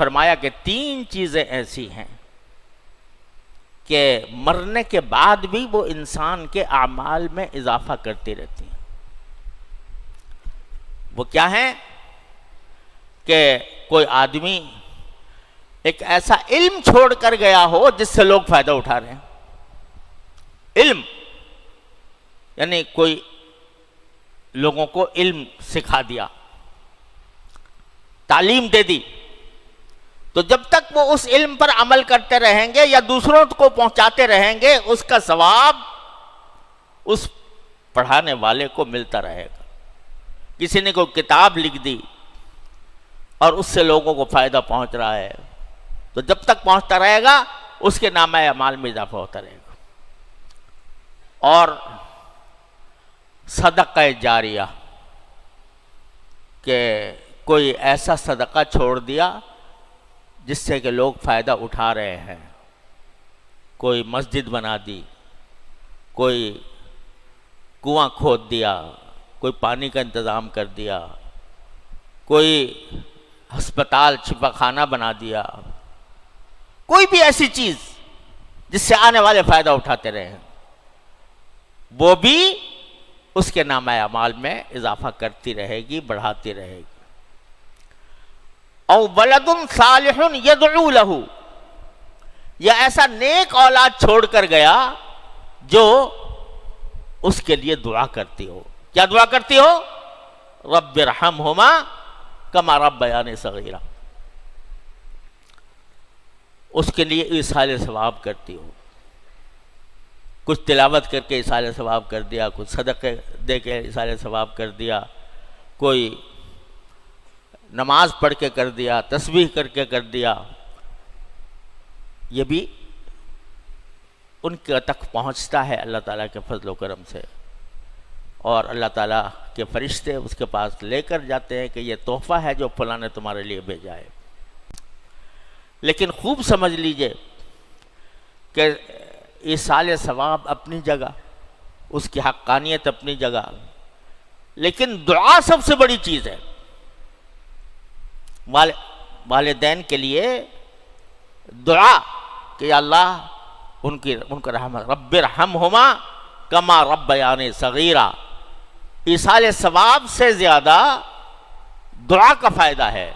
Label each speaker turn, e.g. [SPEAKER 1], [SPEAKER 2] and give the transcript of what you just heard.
[SPEAKER 1] فرمایا کہ 3 چیزیں ایسی ہیں کہ مرنے کے بعد بھی وہ انسان کے اعمال میں اضافہ کرتی رہتی ہیں۔ وہ کیا ہیں کہ کوئی آدمی ایک ایسا علم چھوڑ کر گیا ہو جس سے لوگ فائدہ اٹھا رہے ہیں۔ علم یعنی کوئی لوگوں کو علم سکھا دیا، تعلیم دے دی، تو جب تک وہ اس علم پر عمل کرتے رہیں گے یا دوسروں کو پہنچاتے رہیں گے، اس کا ثواب اس پڑھانے والے کو ملتا رہے گا۔ کسی نے کوئی کتاب لکھ دی اور اس سے لوگوں کو فائدہ پہنچ رہا ہے، تو جب تک پہنچتا رہے گا اس کے نامہ اعمال میں اضافہ ہوتا رہے گا۔ اور صدقہ جاریہ، کہ کوئی ایسا صدقہ چھوڑ دیا جس سے کہ لوگ فائدہ اٹھا رہے ہیں، کوئی مسجد بنا دی، کوئی کنواں کھود دیا، کوئی پانی کا انتظام کر دیا، کوئی ہسپتال شفا خانہ بنا دیا، کوئی بھی ایسی چیز جس سے آنے والے فائدہ اٹھاتے رہے ہیں، وہ بھی اس کے نامہ اعمال میں اضافہ کرتی رہے گی، بڑھاتی رہے گی۔ او ولد صالح یدعو لہ، یا ایسا نیک اولاد چھوڑ کر گیا جو اس کے لیے دعا کرتی ہو۔ کیا دعا کرتی ہو؟ رب ارحمہما کما ربیانی صغیرا، اس کے لیے ایصال ثواب کرتی ہو، کچھ تلاوت کر کے ایصال ثواب کر دیا، کچھ صدقے دے کے ایصال ثواب کر دیا، کوئی نماز پڑھ کے کر دیا، تسبیح کر کے کر دیا، یہ بھی ان کے تک پہنچتا ہے اللہ تعالیٰ کے فضل و کرم سے، اور اللہ تعالیٰ کے فرشتے اس کے پاس لے کر جاتے ہیں کہ یہ تحفہ ہے جو فلاں نے تمہارے لیے بھیجا ہے۔ لیکن خوب سمجھ لیجئے کہ ایصال ثواب اپنی جگہ، اس کی حقانیت اپنی جگہ، لیکن دعا سب سے بڑی چیز ہے۔ والدین کے لیے دعا کہ یا اللہ ان کو رحمت، رب ارحمہما کما ربیانی صغیرا، ایصال ثواب سے زیادہ دعا کا فائدہ ہے۔